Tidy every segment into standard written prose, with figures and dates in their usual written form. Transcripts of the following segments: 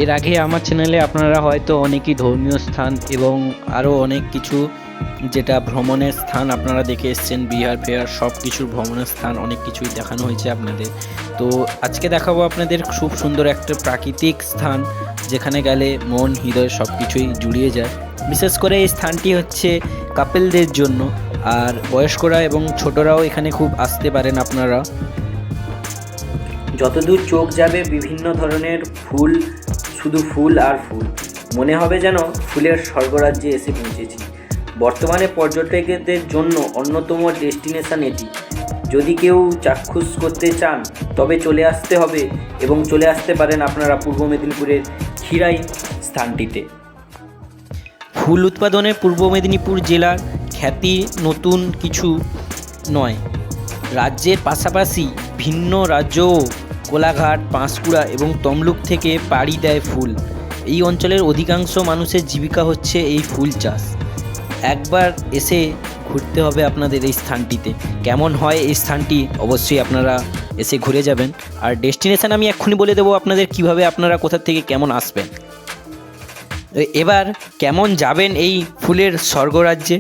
এর আগে আমার চ্যানেলে আপনারা হয়তো অনেকই ধর্মীয় স্থান এবং আরও অনেক কিছু যেটা ভ্রমণের স্থান আপনারা দেখে এসেছেন, বিহার ফেয়ার সব কিছুর ভ্রমণের স্থান অনেক কিছুই দেখানো হয়েছে আপনাদের। তো আজকে দেখাবো আপনাদের খুব সুন্দর একটা প্রাকৃতিক স্থান, যেখানে গেলে মন হৃদয় সব কিছুই জুড়িয়ে যায়। বিশেষ করে এই স্থানটি হচ্ছে কাপেলদের জন্য, আর বয়স্করা এবং ছোটরাও এখানে খুব আসতে পারেন আপনারা। যতদূর চোখ যাবে বিভিন্ন ধরনের ফুল, শুধু ফুল আর ফুল, মনে হবে যেন ফুলের স্বর্গরাজ্যে এসে পৌঁছেছি। বর্তমানে পর্যটকদের জন্য অন্যতম ডেস্টিনেশন এটি। যদি কেউ চাক্ষুষ করতে চান তবে চলে আসতে হবে, এবং চলে আসতে পারেন আপনারা পূর্ব মেদিনীপুরের খিরাই স্থানটিতে। ফুল উৎপাদনে পূর্ব মেদিনীপুর জেলার খ্যাতি নতুন কিছু নয়। রাজ্যের পাশাপাশি ভিন্ন রাজ্যও কোলাঘাট, পাঁশকুড়া এবং তমলুক থেকে পাড়ি দেয় ফুল। এই অঞ্চলের অধিকাংশ মানুষের জীবিকা হচ্ছে এই ফুল চাষ। একবার এসে ঘুরতে হবে আপনাদের এই স্থানটিতে। কেমন হয় এই স্থানটি অবশ্যই আপনারা এসে ঘুরে যাবেন। আর ডেস্টিনেশন আমি এক্ষুনি বলে দেবো আপনাদের কিভাবে আপনারা কোথা থেকে কেমন আসবেন। এবার কেমন যাবেন এই ফুলের স্বর্গরাজ্যে?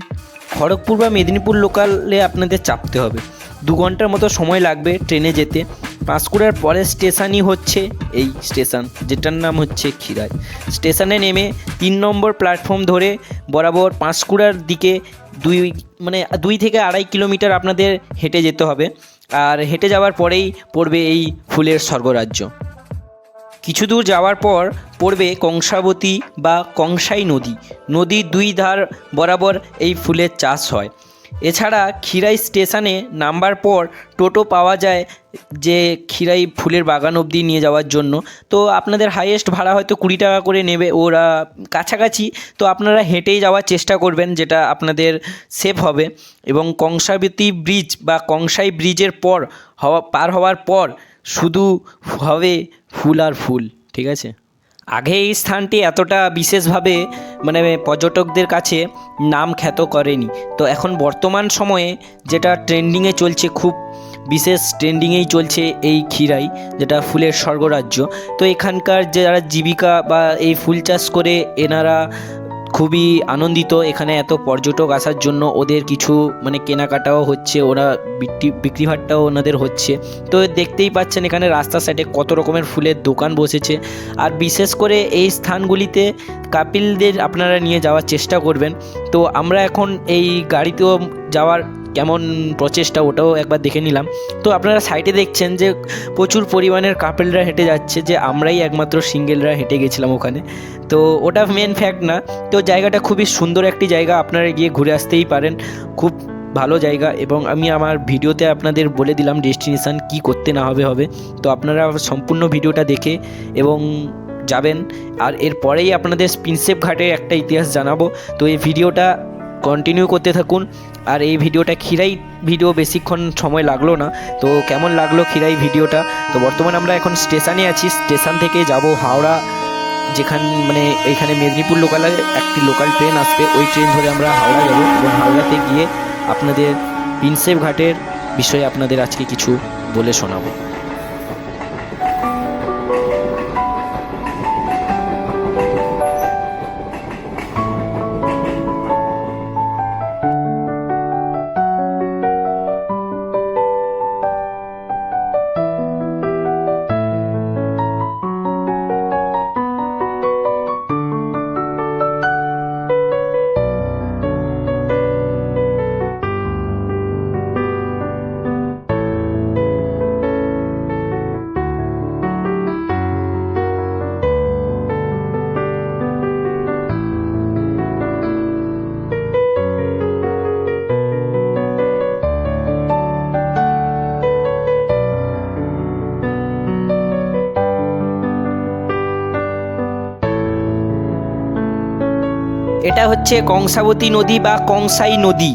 খড়গপুর বা মেদিনীপুর লোকালে আপনাদের চাপতে হবে। 2 ঘন্টার মতো সময় লাগবে ট্রেনে যেতে। পাঁশকুড়ার পরের স্টেশনই হচ্ছে এই স্টেশন, যেটার নাম হচ্ছে খিরাই। স্টেশনে নেমে 3 নম্বর প্ল্যাটফর্ম ধরে বরাবর পাঁশকুড়ার দিকে 2 থেকে 2.5 কিলোমিটার আপনাদের হেঁটে যেতে হবে। আর হেঁটে যাওয়ার পরেই পড়বে এই ফুলের স্বর্গরাজ্য। কিছু দূর যাওয়ার পর পড়বে কংসাবতী বা কংসাই নদী। নদীর 2 ধার বরাবর এই ফুলের চাষ হয়। এছাড়া খিরাই স্টেশনে নামবার পর টোটো পাওয়া যায়, যে খিরাই ফুলের বাগান অবধি নিয়ে যাওয়ার জন্য। তো আপনাদের হাইয়েস্ট ভাড়া হয়তো 20 টাকা করে নেবে ওরা, কাছাকাছি। তো আপনারা হেঁটেই যাওয়ার চেষ্টা করবেন, যেটা আপনাদের সেফ হবে। এবং কংসাবতী ব্রিজ বা কংসাই ব্রিজের পর পার হওয়ার পর শুধু হবে ফুল আর ফুল, ঠিক আছে? আগে এই স্থানটি এতটা বিশেষভাবে পর্যটকদের কাছে নাম খ্যাত করেনি। তো এখন বর্তমান সময়ে যেটা ট্রেন্ডিংয়ে চলছে, খুব বিশেষ ট্রেন্ডিংয়েই চলছে এই খিরাই, যেটা ফুলের স্বর্গরাজ্য। তো এখানকার যারা জীবিকা বা এই ফুল চাষ করে এনারা খুবই আনন্দিত। এখানে এত পর্যটক আসার জন্য ওদের কিছু কেনাকাটাও হচ্ছে, ওরা বিক্রিভাট্টাও ওনাদের হচ্ছে। তো দেখতেই পাচ্ছেন এখানে রাস্তার সাইডে কত রকমের ফুলের দোকান বসেছে। আর বিশেষ করে এই স্থানগুলিতে কাপিলদের আপনারা নিয়ে যাওয়ার চেষ্টা করবেন। তো আমরা এখন এই গাড়িতেও যাওয়ার কেমন প্রচেষ্টা ওটাও একবার দেখে নিলাম। তো আপনারা সাইডে দেখছেন যে প্রচুর পরিমাণের কাপেলরা হেঁটে যাচ্ছে, যে আমরাই একমাত্র সিঙ্গেলরা হেঁটে গেছিলাম ওখানে। তো ওটা মেন ফ্যাক্ট না। তো জায়গাটা খুবই সুন্দর একটি জায়গা, আপনারা গিয়ে ঘুরে আসতেই পারেন। খুব ভালো জায়গা, এবং আমি আমার ভিডিওতে আপনাদের বলে দিলাম ডেস্টিনেশান কি করতে না হবে। তো আপনারা সম্পূর্ণ ভিডিওটা দেখে এবং যাবেন। আর এরপরেই আপনাদের প্রিন্সেপ ঘাটের একটা ইতিহাস জানাবো। তো এই ভিডিওটা কন্টিনিউ করতে থাকুন। আর এই ভিডিওটা খিরাই ভিডিও, বেশিক্ষণ সময় লাগলো না। তো কেমন লাগলো খিরাই ভিডিওটা? তো বর্তমানে আমরা এখন স্টেশনে আছি। স্টেশন থেকে যাব হাওড়া, এইখানে মেদিনীপুর লোকালে একটি লোকাল ট্রেন আসবে, ওই ট্রেন ধরে আমরা হাওড়া যাব। এবং হাওড়াতে গিয়ে আপনাদের প্রিন্সেপ ঘাটের বিষয়ে আপনাদের আজকে কিছু বলে শোনাবো। এটা হচ্ছে কংসাবতী নদী বা কংসাই নদী।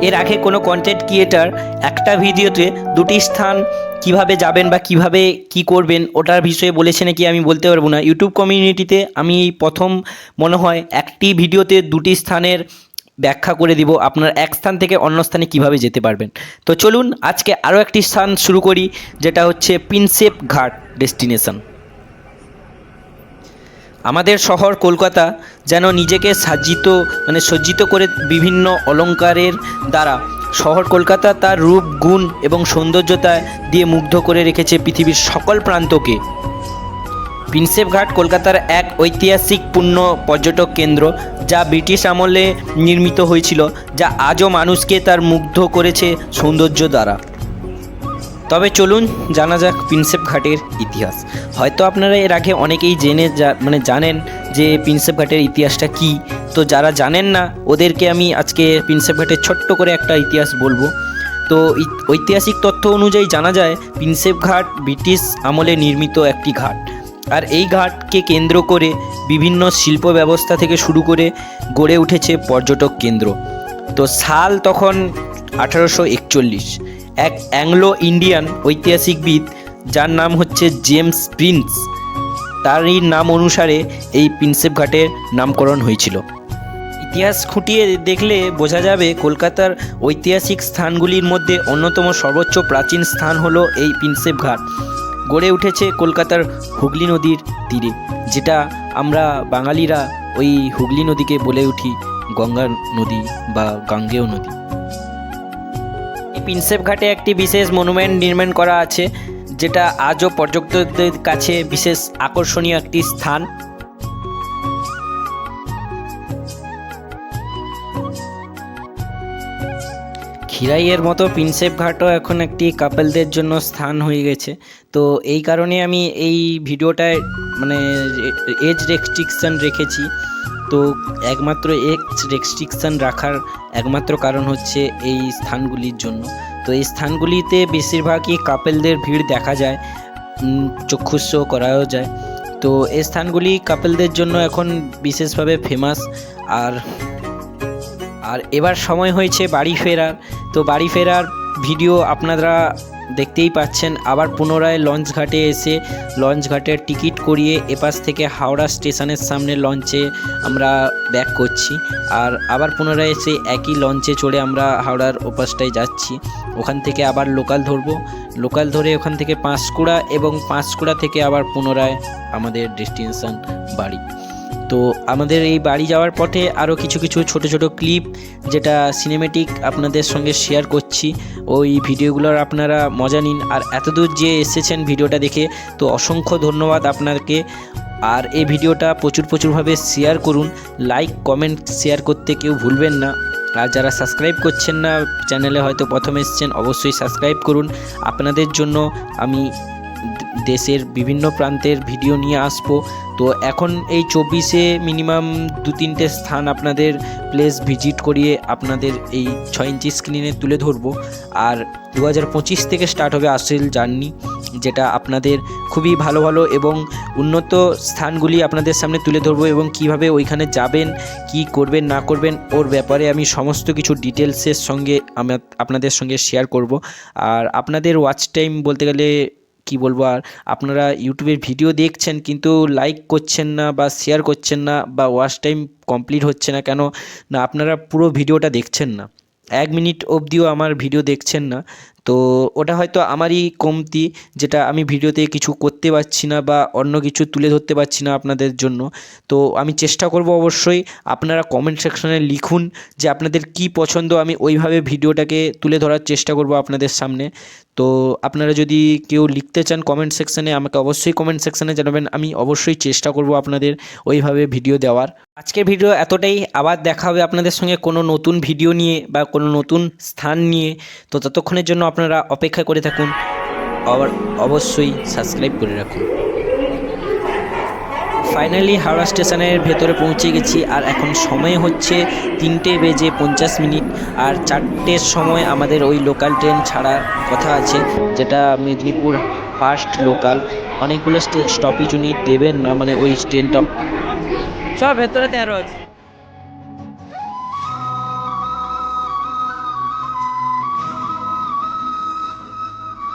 এর আগে কোনো কন্টেন্ট ক্রিয়েটার একটা ভিডিওতে দুটি স্থান কিভাবে যাবেন বা কিভাবে কি করবেন ওটার বিষয়ে বলেছে নাকি আমি বলতে পারবো না। ইউটিউব কমিউনিটিতে আমি প্রথম মনে হয় একটি ভিডিওতে দুটি স্থানের ব্যাখ্যা করে দিব, আপনার এক স্থান থেকে অন্য স্থানে কিভাবে যেতে পারবেন। তো চলুন আজকে আরও একটি স্থান শুরু করি, যেটা হচ্ছে প্রিন্সেপ ঘাট ডেস্টিনেশন। আমাদের শহর কলকাতা যেন নিজেকে সজ্জিত করে বিভিন্ন অলংকারের দ্বারা শহর কলকাতা তার রূপ, গুণ এবং সৌন্দর্যতা দিয়ে মুগ্ধ করে রেখেছে পৃথিবীর সকল প্রান্তকে। প্রিন্সেপ ঘাট কলকাতার এক ঐতিহাসিক পর্যটক কেন্দ্র, যা ব্রিটিশ আমলে নির্মিত হয়েছিল, যা আজও মানুষকে তার মুগ্ধ করেছে সৌন্দর্য দ্বারা। তবে চলুন জানা যাক প্রিন্সেপ ঘাটের ইতিহাস। হয়তো আপনারা এর আগে অনেকেই জানেন যে প্রিন্সেপ ঘাটের ইতিহাসটা কী। তো যারা জানেন না ওদেরকে আমি আজকে প্রিন্সেপ ঘাটের ছোট্ট করে একটা ইতিহাস বলবো। তো ঐতিহাসিক তথ্য অনুযায়ী জানা যায় প্রিন্সেপ ঘাট ব্রিটিশ আমলে নির্মিত একটি ঘাট, আর এই ঘাটকে কেন্দ্র করে বিভিন্ন শিল্প ব্যবস্থা থেকে শুরু করে গড়ে উঠেছে পর্যটক কেন্দ্র। তো সাল তখন 1841। এক অ্যাংলো ইন্ডিয়ান ঐতিহাসিকবিদ, যার নাম হচ্ছে জেমস প্রিন্স, তারই নাম অনুসারে এই প্রিন্সেপ ঘাটের নামকরণ হয়েছিল। ইতিহাস খুঁটিয়ে দেখলে বোঝা যাবে কলকাতার ঐতিহাসিক স্থানগুলির মধ্যে অন্যতম সর্বোচ্চ প্রাচীন স্থান হলো এই প্রিন্সেপ ঘাট। গড়ে উঠেছে কলকাতার হুগলি নদীর তীরে, যেটা আমরা বাঙালিরা ওই হুগলি নদীকে বলে উঠি গঙ্গা নদী বা গাঙ্গেয় নদী। এই প্রিন্সেপ ঘাটে একটি বিশেষ মনুমেন্ট নির্মাণ করা আছে, যেটা আজও পর্যটকদের কাছে বিশেষ আকর্ষণীয় একটি স্থান। খিরাইয়ের মতো প্রিন্সেপ ঘাটও এখন একটি কাপলদের জন্য স্থান হয়ে গেছে। তো এই কারণে আমি এই ভিডিওটায় এজ রেস্ট্রিকশান রেখেছি। তো একমাত্র এজ রেস্ট্রিকশান রাখার একমাত্র কারণ হচ্ছে এই স্থানগুলির জন্য। তো এই স্থানগুলিতে বেশিরভাগই কাপলদের ভিড় দেখা যায়, চক্ষুষ্য করাও যায়। তো এই স্থানগুলি কাপলদের জন্য এখন বিশেষভাবে ফেমাস। আর এবার সময় হয়েছে বাড়ি ফেরার। তো বাড়ি ফেরার ভিডিও আপনারা দেখতেই পাচ্ছেন। আবার পুনরায় লঞ্চ ঘাটে এসে লঞ্চ ঘাটের টিকিট করিয়ে এপাশ থেকে হাওড়া স্টেশনের সামনে লঞ্চে আমরা ব্যাক করছি, আর আবার পুনরায় এসে একই লঞ্চে চড়ে আমরা হাওড়ার ওপাশটায় যাচ্ছি। ওখান থেকে আবার লোকাল ধরে ওখান থেকে পাঁশকুড়া, এবং পাঁশকুড়া থেকে আবার পুনরায় আমাদের ডেস্টিনেশন বাড়ি। তো আমাদের এই বাড়ি যাওয়ার পথে আরও কিছু ছোট ক্লিপ, যেটা সিনেমেটিক আপনাদের সঙ্গে শেয়ার করছি। ওই ভিডিওগুলোর আপনারা মজা নিন। আর এতদূর যে এসেছেন ভিডিওটা দেখে, তো অসংখ্য ধন্যবাদ আপনাকে। আর এই ভিডিওটা প্রচুরভাবে শেয়ার করুন, লাইক কমেন্ট শেয়ার করতে কেউ ভুলবেন না। আর যারা সাবস্ক্রাইব করছেন না, চ্যানেলে হয়তো প্রথম এসেছেন, অবশ্যই সাবস্ক্রাইব করুন। আপনাদের জন্য আমি দেশের বিভিন্ন প্রান্তের ভিডিও নিয়ে আসবো। তো এখন এই 24-এ মিনিমাম 2-3টে স্থান আপনাদের প্লেস ভিজিট করিয়ে আপনাদের এই 6 ইঞ্চি স্ক্রিনে তুলে ধরবো। আর 2025 থেকে স্টার্ট হবে আসল জার্নি, যেটা আপনাদের খুবই ভালো এবং উন্নত স্থানগুলি আপনাদের সামনে তুলে ধরবো, এবং কিভাবে ওইখানে যাবেন, কি করবেন না করবেন ওর ব্যাপারে আমি সমস্ত কিছু ডিটেলসের সঙ্গে আপনাদের সঙ্গে শেয়ার করব। আর আপনাদের ওয়াচ টাইম বলতে গেলে কি বলবো, আর আপনারা ইউটিউবের ভিডিও দেখছেন কিন্তু লাইক করছেন না বা শেয়ার করছেন না বা ওয়াচ টাইম কমপ্লিট হচ্ছে না, কেন না আপনারা পুরো ভিডিওটা দেখছেন না, 1 মিনিট অবধিও আমার ভিডিও দেখছেন না। তো ওটা হয়তো আমারই কমতি, যেটা আমি ভিডিওতে কিছু করতে পারছি না বা অন্য কিছু তুলে ধরতে পারছি না আপনাদের জন্য। তো আমি চেষ্টা করব অবশ্যই, আপনারা কমেন্ট সেকশনে লিখুন যে আপনাদের কি পছন্দ, আমি ওইভাবে ভিডিওটাকে তুলে ধরার চেষ্টা করব আপনাদের সামনে। তো আপনারা যদি কেউ লিখতে চান কমেন্ট সেকশনে, আমাকে অবশ্যই কমেন্ট সেকশনে জানাবেন, আমি অবশ্যই চেষ্টা করব আপনাদের ওইভাবে ভিডিও দেওয়ার। আজকের ভিডিও এতটাই, আবার দেখা হবে আপনাদের সঙ্গে কোনো নতুন ভিডিও নিয়ে বা কোনো নতুন স্থান নিয়ে। তো ততক্ষণের জন্য আপনারা অপেক্ষা করে থাকুন, আবার অবশ্যই সাবস্ক্রাইব করে রাখুন। ফাইনালি হাওড়া স্টেশনের ভেতরে পৌঁছে গেছি, আর এখন সময় হচ্ছে 3:50, আর 4টের সময় আমাদের ওই লোকাল ট্রেন ছাড়ার কথা আছে, যেটা মেদিনীপুর ফার্স্ট লোকাল। অনেকগুলো স্টপেজ উনি দেবেন না, ওই ট্রেনটা সব ভেতরে 13 আছে।